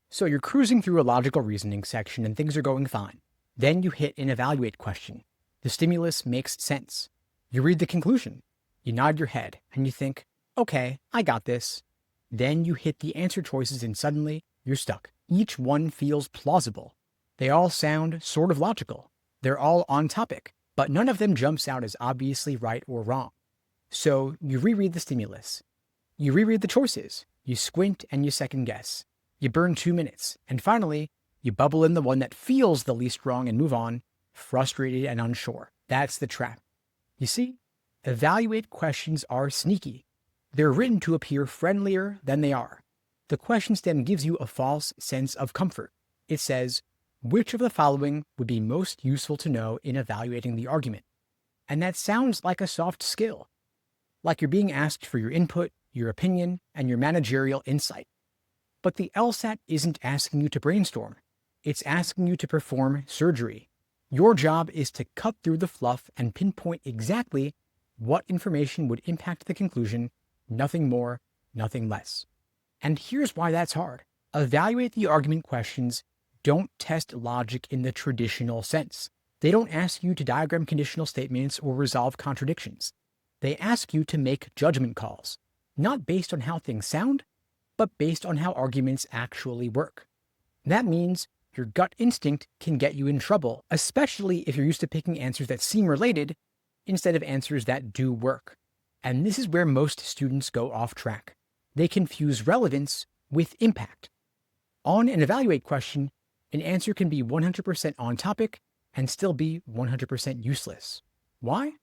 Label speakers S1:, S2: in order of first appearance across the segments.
S1: So you're cruising through a logical reasoning section and things are going fine. Then you hit an evaluate question. The stimulus makes sense. You read the conclusion. You nod your head and you think, okay, I got this. Then you hit the answer choices and suddenly you're stuck. Each one feels plausible. They all sound sort of logical. They're all on topic, but none of them jumps out as obviously right or wrong. So you reread the stimulus. You reread the choices. You squint and you second guess. You burn 2 minutes. And finally, you bubble in the one that feels the least wrong and move on, frustrated and unsure. That's the trap. You see, evaluate questions are sneaky. They're written to appear friendlier than they are. The question stem gives you a false sense of comfort. It says, which of the following would be most useful to know in evaluating the argument? And that sounds like a soft skill. Like you're being asked for your input, your opinion, and your managerial insight. But the LSAT isn't asking you to brainstorm. It's asking you to perform surgery. Your job is to cut through the fluff and pinpoint exactly what information would impact the conclusion, nothing more, nothing less. And here's why that's hard. Evaluate the argument questions don't test logic in the traditional sense. They don't ask you to diagram conditional statements or resolve contradictions. They ask you to make judgment calls, not based on how things sound, but based on how arguments actually work. That means your gut instinct can get you in trouble, especially if you're used to picking answers that seem related instead of answers that do work. And this is where most students go off track. They confuse relevance with impact. On an evaluate question, an answer can be 100% on topic and still be 100% useless. Why?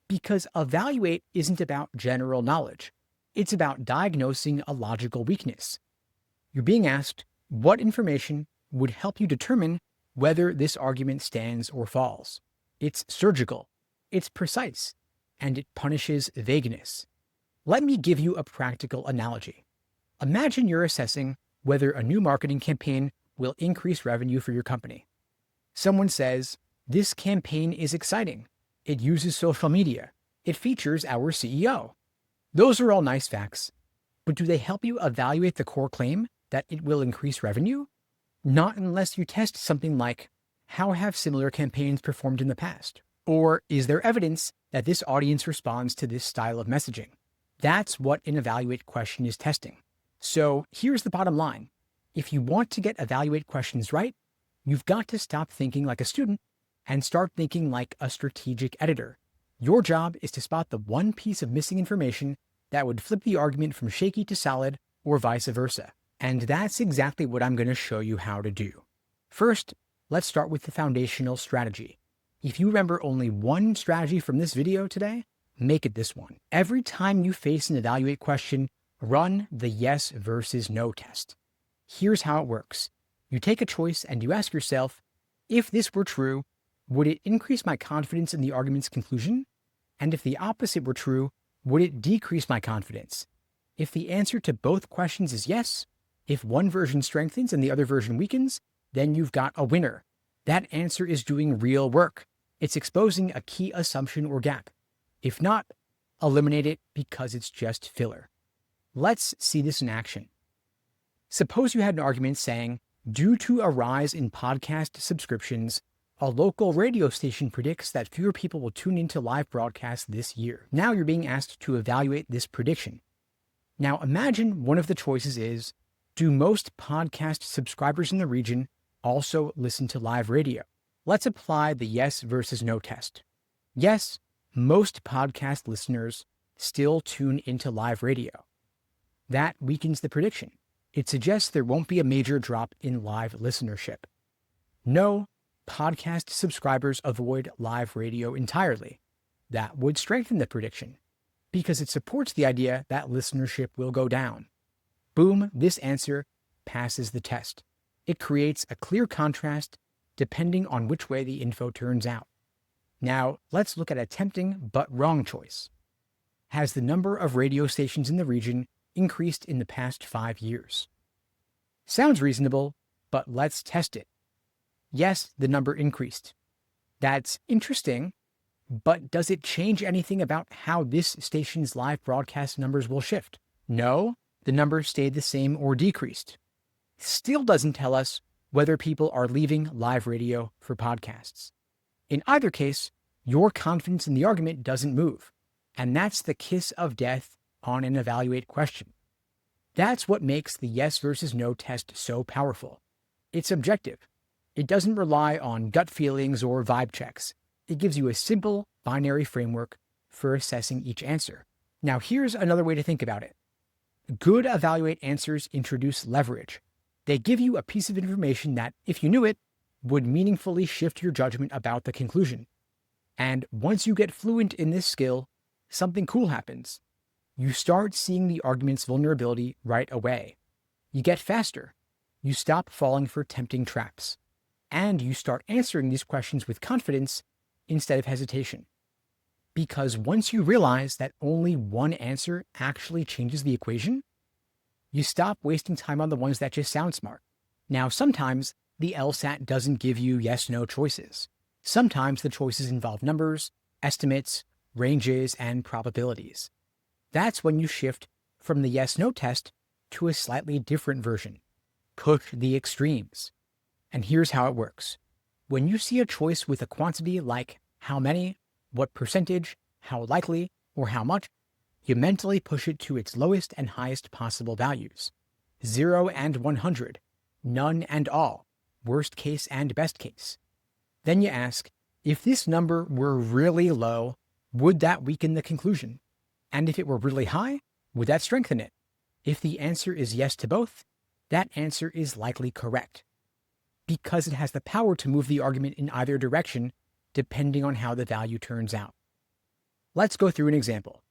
S1: Because evaluate isn't about general knowledge. It's about diagnosing a logical weakness. You're being asked what information would help you determine whether this argument stands or falls. It's surgical, it's precise, and it punishes vagueness. Let me give you a practical analogy. Imagine you're assessing whether a new marketing campaign will increase revenue for your company. Someone says, this campaign is exciting. It uses social media. It features our CEO. Those are all nice facts, but do they help you evaluate the core claim that it will increase revenue? Not unless you test something like, how have similar campaigns performed in the past? Or is there evidence that this audience responds to this style of messaging? That's what an evaluate question is testing. So here's the bottom line. If you want to get evaluate questions right, you've got to stop thinking like a student and start thinking like a strategic editor. Your job is to spot the one piece of missing information that would flip the argument from shaky to solid or vice versa. And that's exactly what I'm going to show you how to do. First, let's start with the foundational strategy. If you remember only one strategy from this video today, make it this one. Every time you face an evaluate question, run the yes versus no test. Here's how it works. You take a choice and you ask yourself, if this were true, would it increase my confidence in the argument's conclusion? And if the opposite were true, would it decrease my confidence? If the answer to both questions is yes, if one version strengthens and the other version weakens, then you've got a winner. That answer is doing real work. It's exposing a key assumption or gap. If not, eliminate it because it's just filler. Let's see this in action. Suppose you had an argument saying, due to a rise in podcast subscriptions, a local radio station predicts that fewer people will tune into live broadcasts this year. Now you're being asked to evaluate this prediction. Now imagine one of the choices is, do most podcast subscribers in the region also listen to live radio? Let's apply the yes versus no test. Yes, most podcast listeners still tune into live radio. That weakens the prediction. It suggests there won't be a major drop in live listenership. No, podcast subscribers avoid live radio entirely. That would strengthen the prediction because it supports the idea that listenership will go down. Boom, this answer passes the test. It creates a clear contrast depending on which way the info turns out. Now, let's look at a tempting but wrong choice. Has the number of radio stations in the region increased in the past 5 years? Sounds reasonable, but let's test it. Yes, the number increased. That's interesting, but does it change anything about how this station's live broadcast numbers will shift? No, the numbers stayed the same or decreased. still doesn't tell us whether people are leaving live radio for podcasts. In either case, your confidence in the argument doesn't move, and that's the kiss of death on an evaluate question. That's what makes the yes versus no test so powerful. It's objective. It doesn't rely on gut feelings or vibe checks. It gives you a simple binary framework for assessing each answer. Now, here's another way to think about it. Good evaluate answers introduce leverage. They give you a piece of information that, if you knew it, would meaningfully shift your judgment about the conclusion. And once you get fluent in this skill, something cool happens. You start seeing the argument's vulnerability right away. You get faster. You stop falling for tempting traps. And you start answering these questions with confidence instead of hesitation. Because once you realize that only one answer actually changes the equation, you stop wasting time on the ones that just sound smart. Now, sometimes the LSAT doesn't give you yes-no choices. Sometimes the choices involve numbers, estimates, ranges, and probabilities. That's when you shift from the yes-no test to a slightly different version. Push the extremes. And here's how it works. When you see a choice with a quantity like how many, what percentage, how likely, or how much, you mentally push it to its lowest and highest possible values. 0 and 100, none and all, worst case and best case. Then you ask, if this number were really low, would that weaken the conclusion? And if it were really high, would that strengthen it? If the answer is yes to both, that answer is likely correct, because it has the power to move the argument in either direction depending on how the value turns out. Let's go through an example.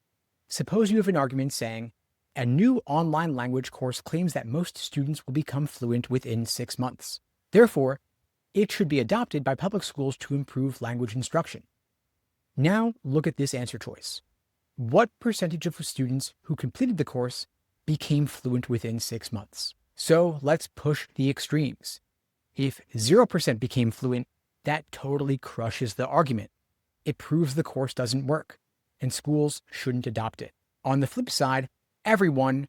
S1: Suppose you have an argument saying, a new online language course claims that most students will become fluent within 6 months. Therefore, it should be adopted by public schools to improve language instruction. Now look at this answer choice. What percentage of students who completed the course became fluent within 6 months? So let's push the extremes. If 0% became fluent, that totally crushes the argument. It proves the course doesn't work, and schools shouldn't adopt it. On the flip side, everyone,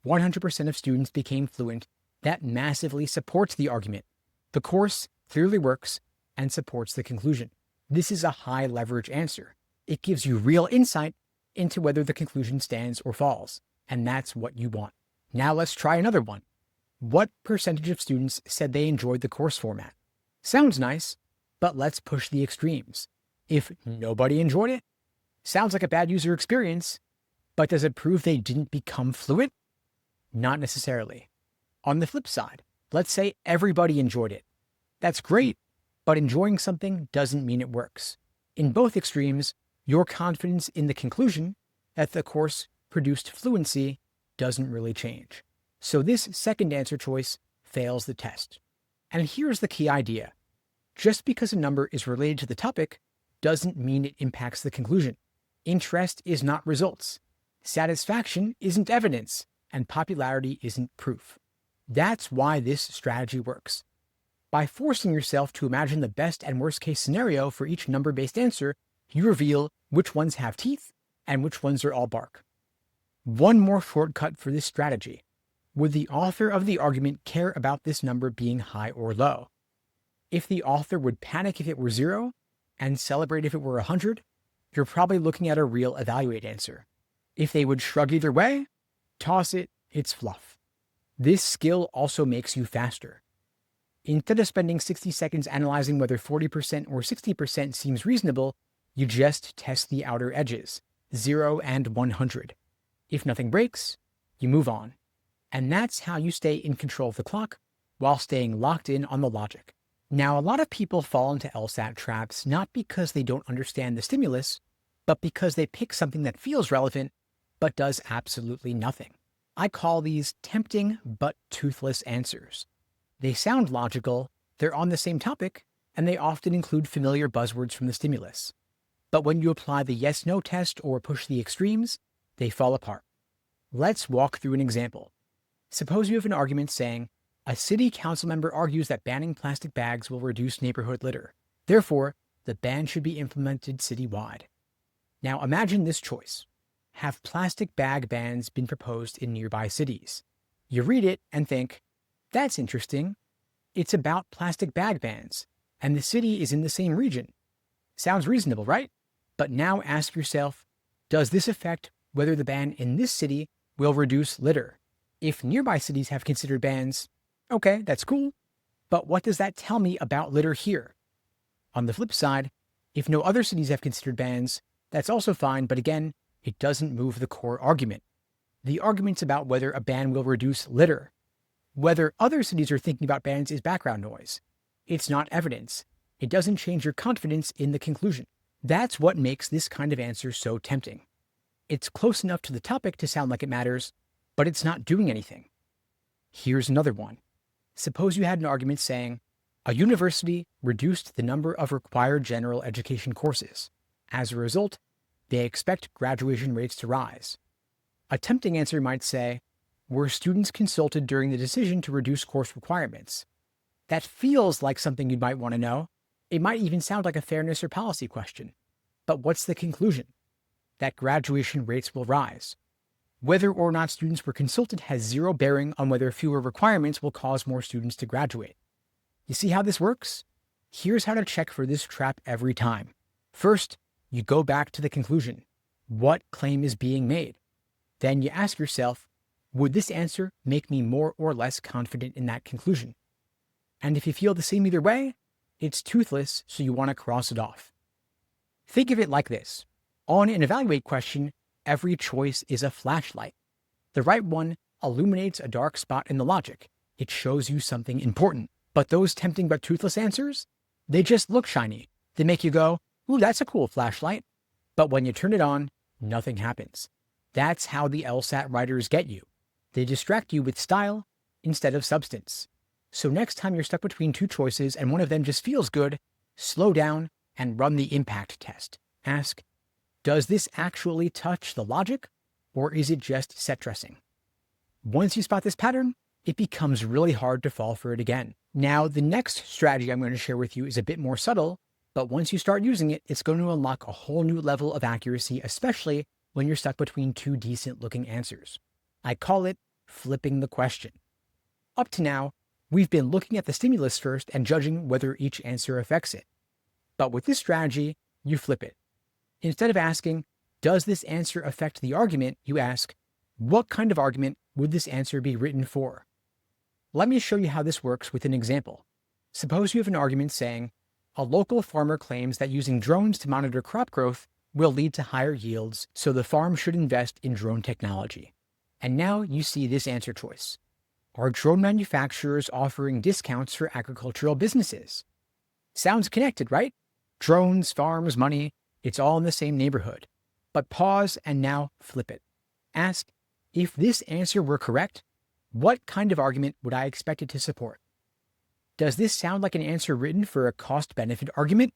S1: 100% of students became fluent. That massively supports the argument. The course clearly works and supports the conclusion. This is a high leverage answer. It gives you real insight into whether the conclusion stands or falls, and that's what you want. Now let's try another one. What percentage of students said they enjoyed the course format? Sounds nice, but let's push the extremes. If nobody enjoyed it, sounds like a bad user experience, but does it prove they didn't become fluent? Not necessarily. On the flip side, let's say everybody enjoyed it. That's great, but enjoying something doesn't mean it works. In both extremes, your confidence in the conclusion that the course produced fluency doesn't really change. So this second answer choice fails the test. And here's the key idea. Just because a number is related to the topic doesn't mean it impacts the conclusion. Interest is not results. Satisfaction isn't evidence, and popularity isn't proof. That's why this strategy works. By forcing yourself to imagine the best and worst case scenario for each number-based answer, you reveal which ones have teeth and which ones are all bark. One more shortcut for this strategy. Would the author of the argument care about this number being high or low? If the author would panic if it were 0 and celebrate if it were 100, you're probably looking at a real evaluate answer. If they would shrug either way, toss it, it's fluff. This skill also makes you faster. Instead of spending 60 seconds analyzing whether 40% or 60% seems reasonable, you just test the outer edges, 0 and 100. If nothing breaks, you move on. And that's how you stay in control of the clock while staying locked in on the logic. Now, a lot of people fall into LSAT traps not because they don't understand the stimulus, but because they pick something that feels relevant but does absolutely nothing. I call these tempting but toothless answers. They sound logical, they're on the same topic, and they often include familiar buzzwords from the stimulus. But when you apply the yes-no test or push the extremes, they fall apart. Let's walk through an example. Suppose you have an argument saying, a city council member argues that banning plastic bags will reduce neighborhood litter. Therefore, the ban should be implemented citywide. Now imagine this choice. Have plastic bag bans been proposed in nearby cities? You read it and think, That's interesting. It's about plastic bag bans, and the city is in the same region. Sounds reasonable, right? But now ask yourself, does this affect whether the ban in this city will reduce litter? If nearby cities have considered bans, okay, that's cool. But what does that tell me about litter here? On the flip side, if no other cities have considered bans, that's also fine, but again, it doesn't move the core argument. The argument's about whether a ban will reduce litter. Whether other cities are thinking about bans is background noise. It's not evidence. It doesn't change your confidence in the conclusion. That's what makes this kind of answer so tempting. It's close enough to the topic to sound like it matters, but it's not doing anything. Here's another one. Suppose you had an argument saying, a university reduced the number of required general education courses. As a result, they expect graduation rates to rise. A tempting answer might say, were students consulted during the decision to reduce course requirements? That feels like something you might want to know. It might even sound like a fairness or policy question. But what's the conclusion? That graduation rates will rise. Whether or not students were consulted has zero bearing on whether fewer requirements will cause more students to graduate. You see how this works? Here's how to check for this trap every time. First, you go back to the conclusion. What claim is being made? Then you ask yourself, would this answer make me more or less confident in that conclusion? And if you feel the same either way, it's toothless, so you want to cross it off. Think of it like this. On an evaluate question, every choice is a flashlight. The right one illuminates a dark spot in the logic. It shows you something important. But those tempting but toothless answers, they just look shiny. They make you go, ooh, that's a cool flashlight. But when you turn it on, nothing happens. That's how the LSAT writers get you. They distract you with style instead of substance. So next time you're stuck between two choices and one of them just feels good, slow down and run the impact test. Ask, does this actually touch the logic, or is it just set dressing? Once you spot this pattern, it becomes really hard to fall for it again. Now, the next strategy I'm going to share with you is a bit more subtle, but once you start using it, it's going to unlock a whole new level of accuracy, especially when you're stuck between two decent-looking answers. I call it flipping the question. Up to now, we've been looking at the stimulus first and judging whether each answer affects it. But with this strategy, you flip it. Instead of asking, does this answer affect the argument, you ask, what kind of argument would this answer be written for? Let me show you how this works with an example. Suppose you have an argument saying, a local farmer claims that using drones to monitor crop growth will lead to higher yields, so the farm should invest in drone technology. And now you see this answer choice. Are drone manufacturers offering discounts for agricultural businesses? Sounds connected, right? Drones, farms, money, it's all in the same neighborhood. But pause and now flip it. Ask, if this answer were correct, what kind of argument would I expect it to support? Does this sound like an answer written for a cost-benefit argument?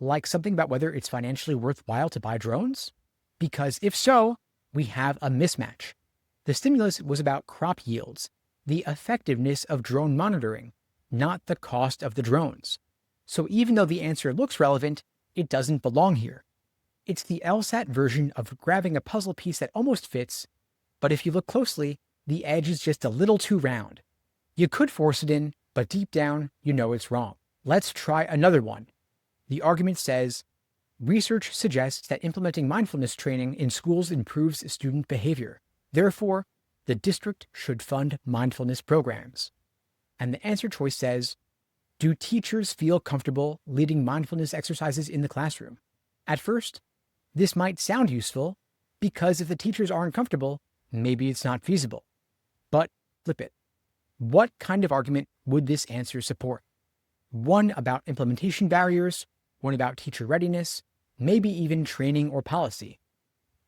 S1: Like something about whether it's financially worthwhile to buy drones? Because if so, we have a mismatch. The stimulus was about crop yields, the effectiveness of drone monitoring, not the cost of the drones. So even though the answer looks relevant, it doesn't belong here. It's the LSAT version of grabbing a puzzle piece that almost fits, but if you look closely, the edge is just a little too round. You could force it in, but deep down, you know it's wrong. Let's try another one. The argument says, research suggests that implementing mindfulness training in schools improves student behavior. Therefore, the district should fund mindfulness programs. And the answer choice says, do teachers feel comfortable leading mindfulness exercises in the classroom? At first, this might sound useful, because if the teachers aren't comfortable, maybe it's not feasible. But flip it. What kind of argument would this answer support? One about implementation barriers, one about teacher readiness, maybe even training or policy.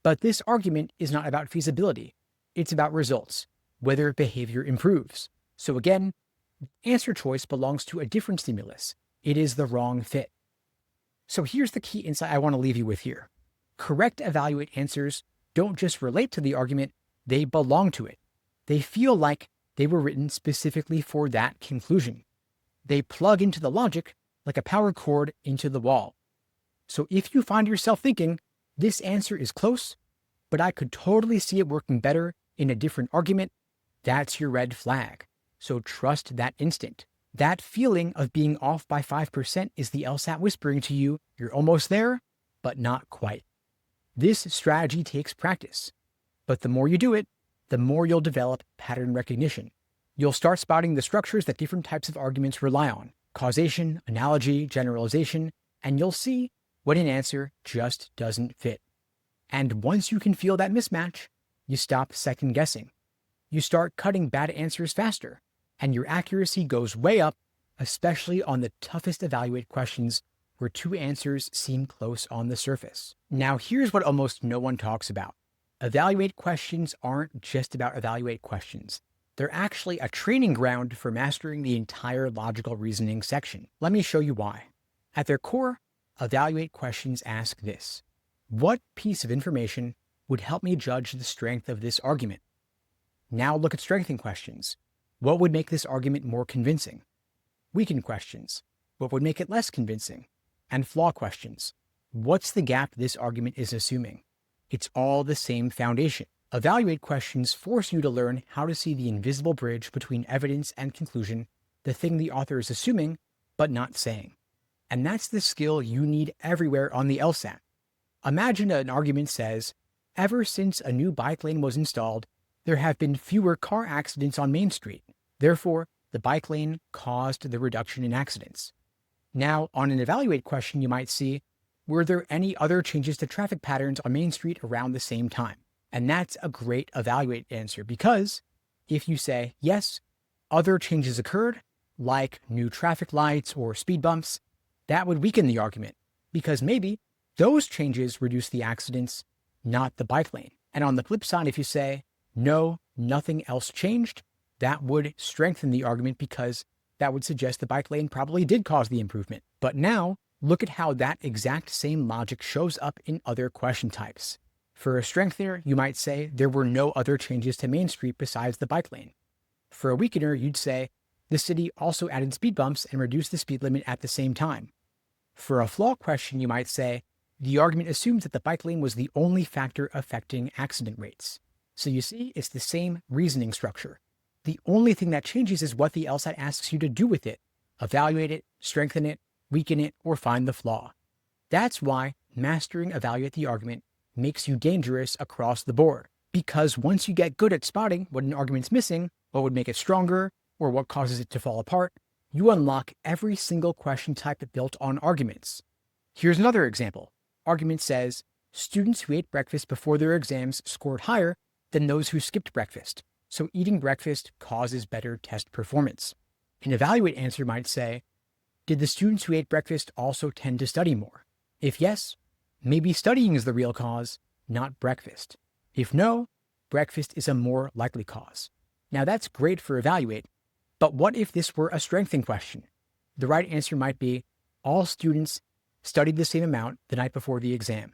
S1: But this argument is not about feasibility. It's about results, whether behavior improves. So again, answer choice belongs to a different stimulus. It is the wrong fit. So here's the key insight I want to leave you with here. Correct evaluate answers don't just relate to the argument, they belong to it. They feel like they were written specifically for that conclusion. They plug into the logic like a power cord into the wall. So if you find yourself thinking, this answer is close, but I could totally see it working better in a different argument, that's your red flag. So trust that instinct. That feeling of being off by 5% is the LSAT whispering to you, you're almost there, but not quite. This strategy takes practice, but the more you do it, the more you'll develop pattern recognition. You'll start spotting the structures that different types of arguments rely on: causation, analogy, generalization, and you'll see when an answer just doesn't fit. And once you can feel that mismatch, you stop second guessing. You start cutting bad answers faster, and your accuracy goes way up, especially on the toughest evaluate questions where two answers seem close on the surface. Now, here's what almost no one talks about. Evaluate questions aren't just about evaluate questions. They're actually a training ground for mastering the entire logical reasoning section. Let me show you why. At their core, evaluate questions ask this: what piece of information would help me judge the strength of this argument? Now look at strengthening questions. What would make this argument more convincing? Weaken questions. What would make it less convincing? And flaw questions. What's the gap this argument is assuming? It's all the same foundation. Evaluate questions force you to learn how to see the invisible bridge between evidence and conclusion, the thing the author is assuming, but not saying. And that's the skill you need everywhere on the LSAT. Imagine an argument says, ever since a new bike lane was installed, there have been fewer car accidents on Main Street. Therefore, the bike lane caused the reduction in accidents. Now, on an evaluate question, you might see, were there any other changes to traffic patterns on Main Street around the same time? And that's a great evaluate answer, because if you say, yes, other changes occurred, like new traffic lights or speed bumps, that would weaken the argument, because maybe those changes reduce the accidents, not the bike lane. And on the flip side, if you say, no, nothing else changed, that would strengthen the argument, because that would suggest the bike lane probably did cause the improvement. But now, look at how that exact same logic shows up in other question types. For a strengthener, you might say there were no other changes to Main Street besides the bike lane. For a weakener, you'd say the city also added speed bumps and reduced the speed limit at the same time. For a flaw question, you might say the argument assumes that the bike lane was the only factor affecting accident rates. So you see, it's the same reasoning structure. The only thing that changes is what the LSAT asks you to do with it: evaluate it, strengthen it, weaken it, or find the flaw. That's why mastering evaluate the argument makes you dangerous across the board. Because once you get good at spotting what an argument's missing, what would make it stronger, or what causes it to fall apart, you unlock every single question type built on arguments. Here's another example. Argument says, students who ate breakfast before their exams scored higher than those who skipped breakfast, so eating breakfast causes better test performance. An evaluate answer might say, did the students who ate breakfast also tend to study more? If yes, maybe studying is the real cause, not breakfast. If no, breakfast is a more likely cause. Now that's great for evaluate, but what if this were a strengthening question? The right answer might be, all students studied the same amount the night before the exam.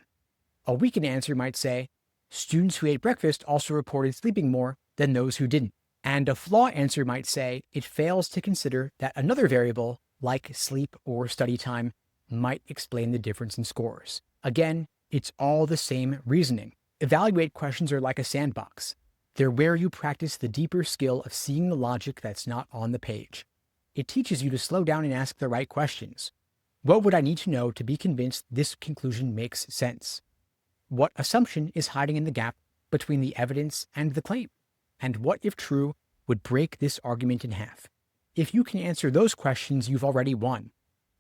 S1: A weakened answer might say, students who ate breakfast also reported sleeping more than those who didn't. And a flaw answer might say it fails to consider that another variable, like sleep or study time, might explain the difference in scores. Again, it's all the same reasoning. Evaluate questions are like a sandbox. They're where you practice the deeper skill of seeing the logic that's not on the page. It teaches you to slow down and ask the right questions. What would I need to know to be convinced this conclusion makes sense? What assumption is hiding in the gap between the evidence and the claim? And what, if true, would break this argument in half? If you can answer those questions, you've already won.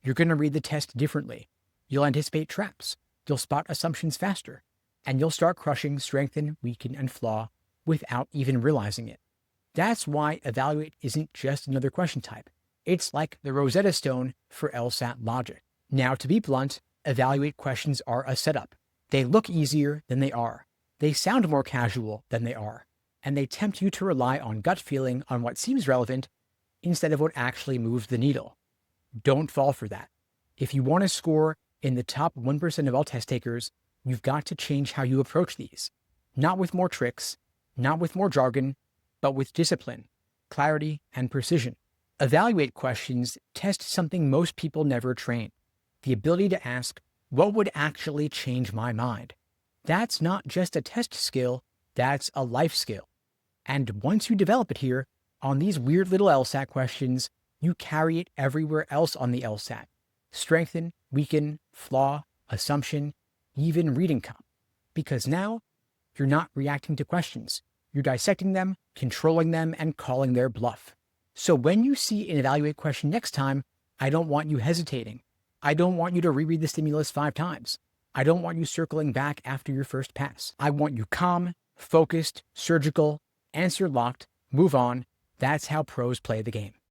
S1: You're going to read the test differently. You'll anticipate traps. You'll spot assumptions faster. And you'll start crushing strengthen, weaken, and flaw without even realizing it. That's why evaluate isn't just another question type. It's like the Rosetta Stone for LSAT logic. Now, to be blunt, evaluate questions are a setup. They look easier than they are. They sound more casual than they are. And they tempt you to rely on gut feeling on what seems relevant instead of what actually moves the needle. Don't fall for that. If you want to score in the top 1% of all test takers, you've got to change how you approach these. Not with more tricks, not with more jargon, but with discipline, clarity, and precision. Evaluate questions test something most people never train: the ability to ask, what would actually change my mind? That's not just a test skill, that's a life skill. And once you develop it here, On these weird little LSAT questions, you carry it everywhere else on the LSAT. Strengthen, weaken, flaw, assumption, even reading comp. Because now, you're not reacting to questions. You're dissecting them, controlling them, and calling their bluff. So when you see an evaluate question next time, I don't want you hesitating. I don't want you to reread the stimulus 5 times. I don't want you circling back after your first pass. I want you calm, focused, surgical, answer locked, move on. That's how pros play the game.